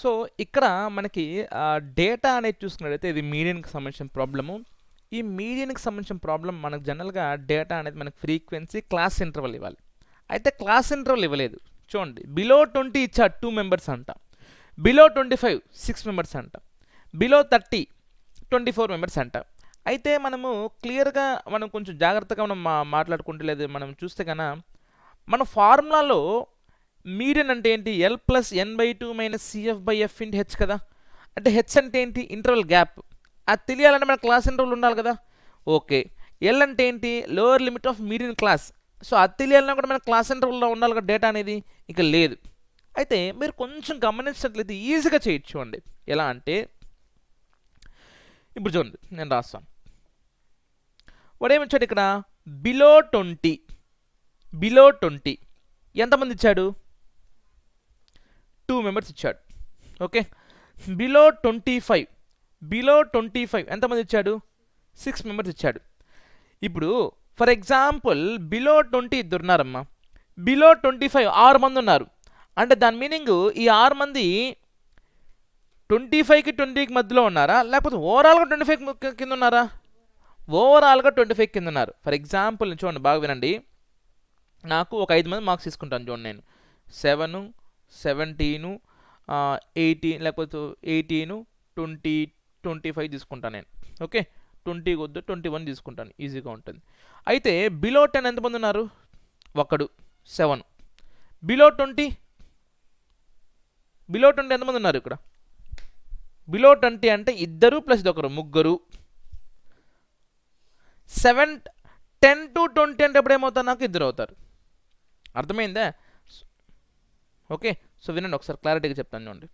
So ఇక్కడ మనకి data అనేది చూసుకున్నట్లయితే ఇది మీడియన్కి సంబంధించిన ప్రాబ్లము. ఈ మీడియన్కి సంబంధించిన ప్రాబ్లం మనకు జనరల్గా డేటా అనేది మనకు ఫ్రీక్వెన్సీ క్లాస్ ఇంటర్వల్ ఇవ్వాలి. అయితే క్లాస్ ఇంటర్వల్ ఇవ్వలేదు. చూడండి, బిలో 20 ఇచ్చాడు 2 మెంబర్స్ అంట, బిలో 25 6 మెంబర్స్ అంట, బిలో 30 24 మెంబర్స్ అంట. అయితే మనము క్లియర్గా మనం కొంచెం జాగ్రత్తగా మనం మాట్లాడుకుంటే లేదు మనం చూస్తే కన్నా మన ఫార్ములాలో మీడియన్ అంటే ఏంటి, L plus N by 2 minus CF by F into H కదా. అంటే హెచ్ అంటే ఏంటి, ఇంటర్వల్ గ్యాప్. అది తెలియాలంటే మన క్లాస్ ఇంటర్వల్ ఉండాలి కదా. ఓకే, ఎల్ అంటే ఏంటి, lower limit of median class. So అది తెలియాలన్నా కూడా మన క్లాస్ ఇంటర్వల్లో ఉండాలి కదా డేటా అనేది, ఇక లేదు. అయితే మీరు కొంచెం గమనించినట్లయితే ఈజీగా చేయొచ్చు అండి. ఎలా అంటే ఇప్పుడు చూడండి, నేను రాస్తాను. వాడు ఏమి ఇచ్చాడు ఇక్కడ, బిలో 20 బిలో 20 ఎంతమంది ఇచ్చాడు, 2 మెంబర్స్ ఇచ్చాడు. ఓకే, బిలో 25 ఎంతమంది ఇచ్చాడు, 6 మెంబర్స్ ఇచ్చాడు. ఇప్పుడు ఫర్ ఎగ్జాంపుల్ బిలో 20 ఇద్దరు ఉన్నారమ్మా, బిలో 25 6 మంది ఉన్నారు. అంటే దాని మీనింగ్ ఈ 6 మంది 25కి 20కి మధ్యలో ఉన్నారా, లేకపోతే ఓవరాల్గా 25 కింద ఉన్నారా, ఓవరాల్గా 25 కింద ఉన్నారు. ఫర్ ఎగ్జాంపుల్ చూడండి, బాగా వినండి. నాకు ఒక 5 మంది మార్క్స్ తీసుకుంటాను చూడండి. నేను 7 17 18 లేకపోతే 18 20 25 తీసుకుంటాను నేను. ఓకే, 20 వద్దు 21 తీసుకుంటాను, ఈజీగా ఉంటుంది. అయితే బిలో 10 ఎంతమంది ఉన్నారు, ఒకడు 7. బిలో 20 ఎంతమంది ఉన్నారు ఇక్కడ, బిలో 20 అంటే ఇద్దరు ప్లస్ ఒకరు ముగ్గురు. 10 to 20 అంటే ఎప్పుడు ఏమవుతారు, నాకు ఇద్దరు అవుతారు. అర్థమైందా. ఓకే, సో వినండి ఒకసారి క్లారిటీగా చెప్తాను చూడండి.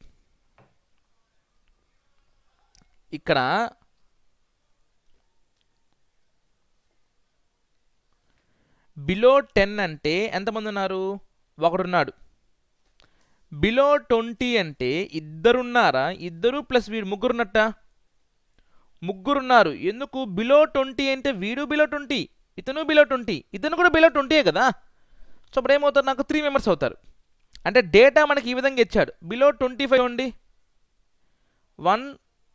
ఇక్కడ బిలో 10 అంటే ఎంతమంది ఉన్నారు, ఒకడున్నాడు. బిలో 20 అంటే ఇద్దరున్నారా, ఇద్దరు ప్లస్ వీడు ముగ్గురున్నట్ట, ముగ్గురున్నారు. ఎందుకు, బిలో 20 అంటే వీడు బిలో 20, ఇతను బిలో 20, ఇతను కూడా బిలో 20 కదా. సో అప్పుడు ఏమవుతారు, నాకు 3 మెంబర్స్ అవుతారు. అంటే డేటా మనకి ఈ విధంగా ఇచ్చాడు. బిలో 25 అండి 1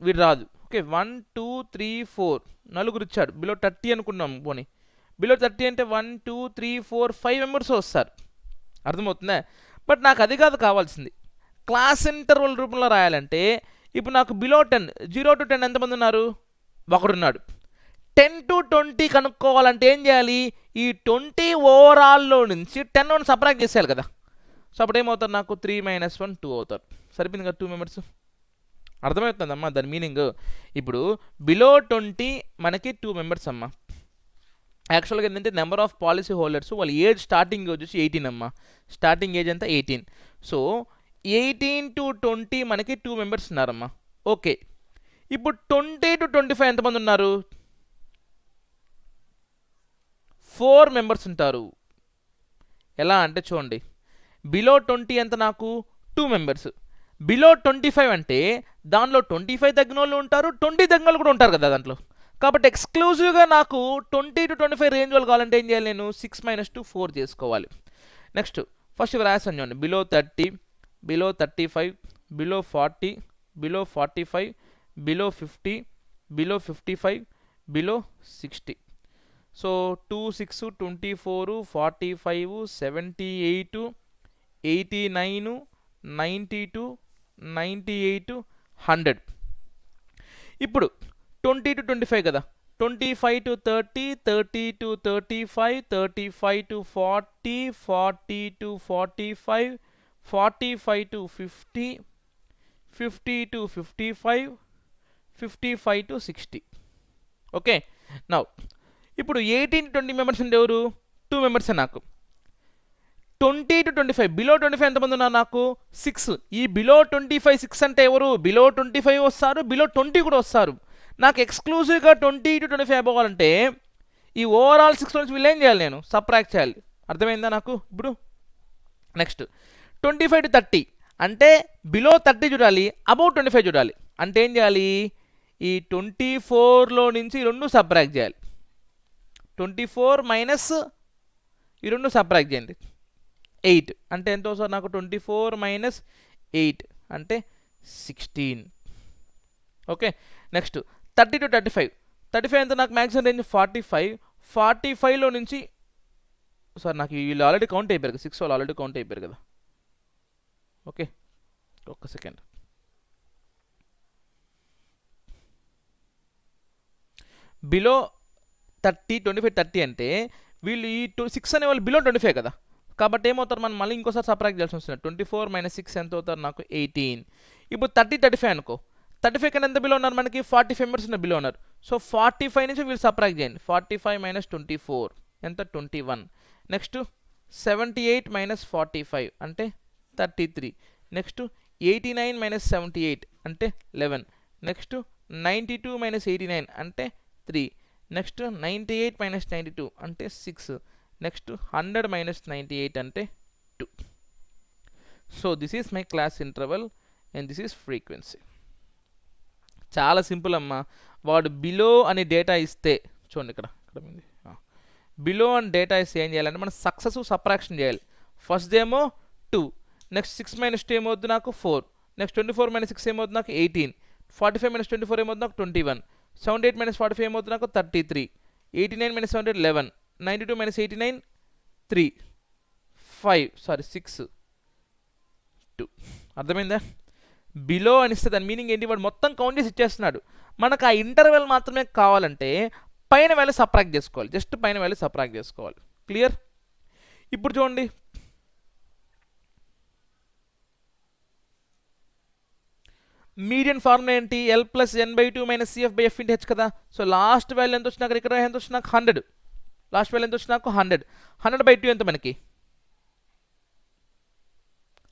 వీడు రాదు. ఓకే, 1 2 3 4 నలుగురు ఇచ్చాడు. బిలో 30 అనుకున్నాం పోనీ, బిలో 30 అంటే 1 2 3 4 5 మెంబర్స్ వస్తారు. అర్థమవుతుందా. బట్ నాకు అది కాదు కావాల్సింది, క్లాస్ ఇంటర్వల్ రూపంలో రాయాలంటే ఇప్పుడు నాకు బిలో 10 0 to 10 ఎంతమంది ఉన్నారు, ఒకడున్నాడు. 10 to 20 కనుక్కోవాలంటే ఏం చేయాలి, ఈ 20 ఓవరాల్లో నుంచి 10 సపరేట్ చేసేయాలి కదా. సో అప్పుడు ఏమవుతారు, నాకు 3 - 1 2 అవుతారు. సరిపోయింది కదా 2 మెంబర్స్. అర్థమవుతుందమ్మా దాని మీనింగ్. ఇప్పుడు బిలో 20 మనకి 2 మెంబర్స్ అమ్మా. యాక్చువల్గా ఏంటంటే నెంబర్ ఆఫ్ పాలసీ హోల్డర్స్ వాళ్ళ ఏజ్ స్టార్టింగ్ ఏజ్ వచ్చి 18 అమ్మా. స్టార్టింగ్ ఏజ్ అంతా 18. సో 18 to 20 మనకి 2 మెంబర్స్ ఉన్నారమ్మా. ఓకే, ఇప్పుడు 20 to 25 ఎంతమంది ఉన్నారు, 4 మెంబర్స్ ఉంటారు. ఎలా అంటే చూడండి, బిలో 20 ఎంత నాకు 2 మెంబర్స్, బిలో 25 అంటే దానిలో 25 తగ్గిన వాళ్ళు ఉంటారు, 20 తగ్గిన వాళ్ళు కూడా ఉంటారు కదా దాంట్లో. కాబట్టి ఎక్స్క్లూజివ్గా నాకు 20 to 25 రేంజ్ వాళ్ళు కావాలంటే ఏం చేయాలి, నేను 6 - 2 4 చేసుకోవాలి. నెక్స్ట్ ఫస్ట్ రాసాను చూడండి, below 30, below 35, below 40, below 45, below 50, below 55, below 60. So 2 6 24 45 78 89 92 98 100. ఇప్పుడు 20 to 25 కదా, 25 to 30, 30 to 35, 35 to 40, 40 to 45, 45 to 50, 50 to 55, 55 to 60. Okay, now ఇప్పుడు 18 to 20 మెంబర్స్ అంటే ఎవరు, 2 మెంబర్స్ నాకు. 20 to 25 బిలో 25 ఎంతమంది ఉన్నారు, నాకు 6. ఈ బిలో 25 6 అంటే ఎవరు, బిలో 25 వస్తారు, బిలో 20 కూడా వస్తారు. నాకు ఎక్స్క్లూజివ్గా 20 to 25 అవ్వాలంటే ఈ ఓవరాల్ 6 నుంచి వీళ్ళు ఏం చేయాలి, నేను సబ్ట్రాక్ట్ చేయాలి. అర్థమైందా నాకు. ఇప్పుడు నెక్స్ట్ 25 to 30 అంటే బిలో 30 చూడాలి, అబౌట్ 25 చూడాలి. అంటే ఏం చేయాలి, ఈ 24లో నుంచి ఈ రెండు సబ్ట్రాక్ట్ చేయాలి. 24 మైనస్ ఈ రెండు సబ్ట్రాక్ట్ చేయండి, 8 అంటే ఎంత వస్తుంది నాకు, 24 - 8 అంటే 16. Okay, next 30 to 35. 35 ఎంత నాకు మ్యాక్సిమం రేంజ్ 45. 45లో నుంచి సార్ నాకు వీళ్ళు ఆల్రెడీ కౌంట్ అయిపోయారు కదా, 6 వాళ్ళు ఆల్రెడీ కౌంట్ అయిపోయారు కదా. ఓకే, ఒక్క సెకండ్. బిలో 30, 25, 30 అంటే వీళ్ళు ఈ 6 అనే వాళ్ళు బిలో 25 కదా. కాబట్టి ఏమవుతారు, మనం మళ్ళీ ఇంకోసారి సపరేట్ చేయాల్సి వస్తుంది. 24 - 6 ఎంత అవుతారు నాకు 18. ఇప్పుడు 30, 35 అనుకో. 35 కన్నా ఎంత బిలో ఉన్నారు మనకి 45 మెంబర్స్ ఉన్న బిలో ఉన్నారు. సో 45 నుంచి వీళ్ళు సపరేట్ చేయండి. 45 - 24 ఎంత 21. నెక్స్ట్ 78 - 45 అంటే 33. నెక్స్ట్ 89 - 78 అంటే 11. నెక్స్ట్ 92 - 89 అంటే 3. నెక్స్ట్ 98 - 92 అంటే 6. నెక్స్ట్ 100 - 98 అంటే 2. So this is my class interval and this is frequency. చాలా సింపుల్ అమ్మా. వాడు బిలో అనే డేటా ఇస్తే చూడండి ఇక్కడ బిలో అని డేటా ఇస్తే ఏం చేయాలంటే మనం సక్సెస్ సబ్ట్రాక్షన్ చేయాలి. ఫస్ట్ ఏమో 2, నెక్స్ట్ 6 - 2 ఏమవుతుంది నాకు 4, నెక్స్ట్ 24 - 6 ఏమవుతుంది నాకు 18, 45 - 24 ఏమవుతుంది నాకు 21, 78 - 45 ఏమవుతుంది నాకు 33, 89 - 78 11, 92 - 89 3, 6, 2. అర్థమైందా? బిలో అని ఇస్తే దాని మీనింగ్ ఏంటి, వాడు మొత్తం కౌంట్ చేసి ఇచ్చేస్తున్నాడు. మనకు ఆ ఇంటర్వెల్ మాత్రమే కావాలంటే పైన వాల్యూ సబ్ట్రాక్ట్ చేసుకోవాలి. జస్ట్ పైన వాల్యూ సబ్ట్రాక్ట్ చేసుకోవాలి. క్లియర్? ఇప్పుడు చూడండి, మీడియన్ ఫార్ములా ఏంటి, L + n/2 - CF/F × H కదా. సో లాస్ట్ వాల్యూ ఎంత వచ్చినా ఇక్కడ ఎంత వచ్చినా 100. లాస్ట్ వాల్యూ ఎంత వచ్చినా 100. 100/2 ఎంత మనకి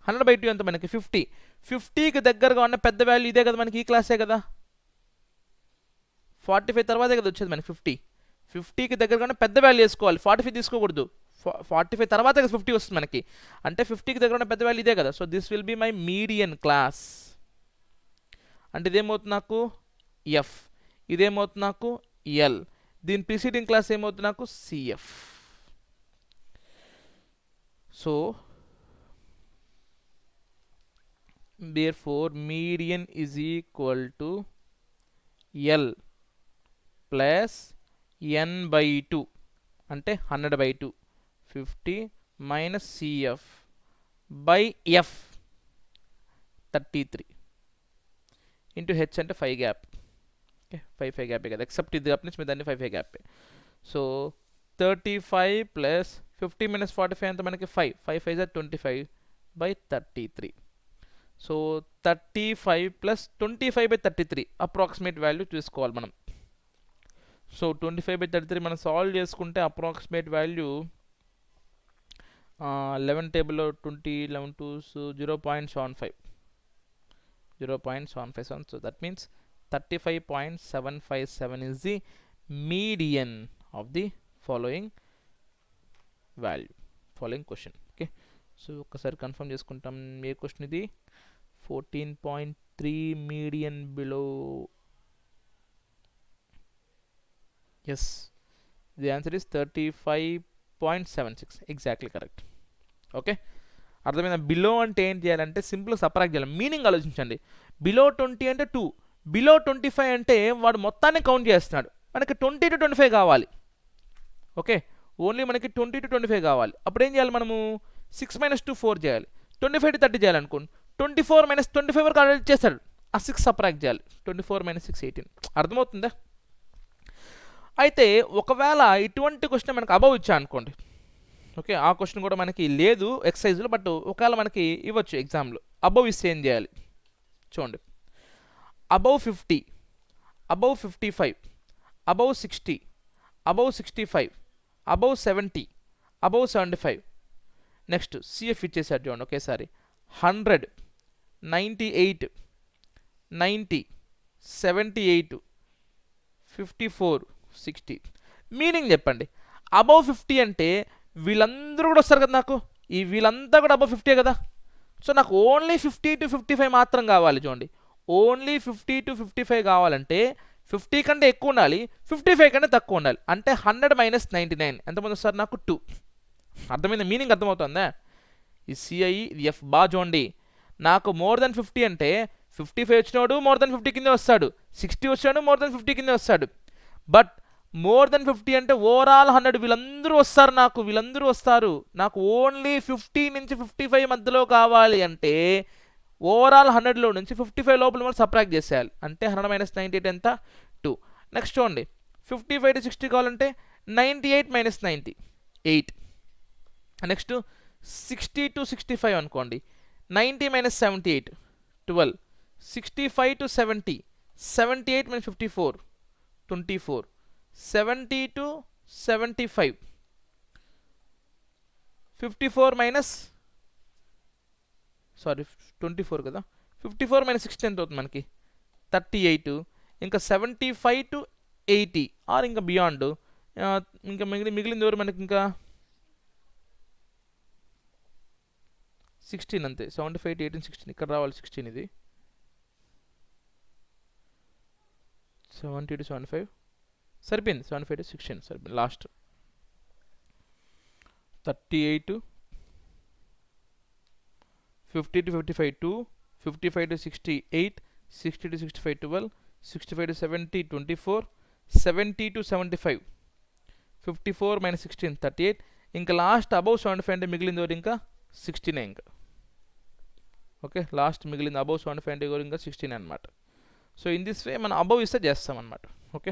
100/2 ఎంత మనకి 50. 50కి దగ్గరగా ఉన్న పెద్ద వాల్యూ ఇదే కదా మనకి, ఈ క్లాసే కదా. 45 తర్వాతే కదా వచ్చేది మనకి 50. 50కి దగ్గరగా ఉన్న పెద్ద వాల్యూ వేసుకోవాలి, 45 తీసుకోకూడదు. 45 తర్వాతే కదా 50 వస్తుంది మనకి. అంటే 50కి దగ్గర ఉన్న పెద్ద వాల్యూ ఇదే కదా. So this will be my median class. అంటే ఇదేమవుతుంది నాకు ఎఫ్, ఇదేమవుతుంది నాకు ఎల్, దీని ప్రిసీడింగ్ క్లాస్ ఏమవుతుంది నాకు CF. So therefore median is equal to L plus n/2 అంటే 100/2, 50 minus CF by F 33 into H అంటే 5 గ్యాప్. ఓకే, 5 గ్యాపే కదా, ఎక్సెప్ట్ ఇది గ్యాప్ నుంచి మీద అన్ని 5 గ్యాపే. సో 35 plus 50 minus 45 ఎంత మనకి 5, 5 5 25/33. సో 35 plus 25/33 అప్రాక్సిమేట్ వాల్యూ చూసుకోవాలి మనం. సో 25/33 మనం సాల్వ్ చేసుకుంటే అప్రాక్సిమేట్ వాల్యూ 11 టేబుల్లో 20 11 2 0.75. So that means 35.757 is the median of the following value, following question. Okay, so ఒకసారి కన్ఫర్మ్ చేసుకుంటాం. ఏ క్వశ్చన్ ఇది? 14.3 median below. Yes, the answer is 35.76. exactly correct. Okay, అర్థమైందా? Below అంటే ఏం చేయాలంటే సింపుల్గా సపరేట్ చేయాలి. మీనింగ్ ఆలోచించండి. బిలో 20 అంటే 2, బిలో 25 అంటే వాడు మొత్తాన్ని కౌంట్ చేస్తున్నాడు. మనకి 20 to 25 కావాలి. ఓకే, ఓన్లీ మనకి 20 to 25 కావాలి. అప్పుడు ఏం చేయాలి మనము? 6 - 2 4 చేయాలి. 25 to 30 చేయాలనుకోండి. 24 - 25 వరకు ఆల్రెడీ చేస్తాడు. ఆ 6 సపరేట్ చేయాలి. 24 - 6 18. అర్థమవుతుందా? అయితే ఒకవేళ ఇటువంటి క్వశ్చన్ మనకు అబవ్ ఇచ్చా అనుకోండి. ఓకే, ఆ క్వశ్చన్ కూడా మనకి లేదు ఎక్సైజ్లో, బట్ ఒకవేళ మనకి ఇవ్వచ్చు ఎగ్జామ్లో. అబవ్ ఇస్తే ఏం చేయాలి చూడండి. Above 50, above 55, above 60, above 65, above 70, above 75. Next CF ఇచ్చేసాడు చూడండి ఒకేసారి. 100, 98, 90, 78, 54, 60. మీనింగ్ చెప్పండి. అబవ్ 50 అంటే వీళ్ళందరూ కూడా వస్తారు కదా నాకు. ఈ వీళ్ళంతా కూడా అబవ్ 50 కదా. సో నాకు ఓన్లీ 50 to 55 మాత్రం కావాలి. చూడండి, ఓన్లీ 50 to 55 కావాలంటే 50 కంటే ఎక్కువ ఉండాలి, 55 కంటే తక్కువ ఉండాలి. అంటే 100 - 99 ఎంతమంది వస్తారు నాకు? 2. అర్థమైంది? మీనింగ్ అర్థమవుతుందా? ఈ సిఐ ఇది ఎఫ్ బాగా చూడండి. నాకు మోర్ దెన్ 50 అంటే 55 వచ్చినోడు మోర్ దెన్ 50 కింద వస్తాడు, 60 వచ్చినాడు మోర్ దెన్ 50 కింద వస్తాడు. బట్ మోర్ దెన్ 50 అంటే ఓవరాల్ 100 వీళ్ళందరూ వస్తారు, వీళ్ళందరూ వస్తారు. నాకు ఓన్లీ 50 నుంచి 55 మధ్యలో కావాలి అంటే ఓవరాల్ 100లో నుంచి 55 లోపల మనం సబ్ట్రాక్ట్ చేసేయాలి. అంటే 100 - 98 ఎంత? 2. నెక్స్ట్ చూడండి, 55 to 60 కావాలంటే 98 - 90 8. నెక్స్ట్ 60 to 65 అనుకోండి, 90 - 78 12. 65 to 70 78 - 54 24. 70 to 75 54 మైనస్ 24 కదా, 54 - 60 ఎంత అవుతుంది మనకి? 38. ఇంకా 75 to 80 ఆర్ ఇంకా బియాండ్, ఇంకా మిగిలింది ఎవరు మనకి? ఇంకా 16 అంతే. 75 to 18 16 ఇక్కడ రావాలి, 16 ఇది. 70 to 75 సరిపోయింది, 75 to 16 సరిపోయింది. Last 38 to 50 to 55 2, 55 to 68 60 to 65 12, 65 to 70 24, 70 to 75 54 - 16 38. ఇంకా లాస్ట్ అబౌవ్ 75 అంటే మిగిలింది ఎవరు? ఇంకా 16 ఇంకా. ఓకే, లాస్ట్ మిగిలింది అబౌవ్ 75 అంటే ఇంకా 16 అనమాట. సో ఇన్ దిస్ వే మనం అబౌవ్ ఇస్తే చేస్తాం అనమాట. ఓకే.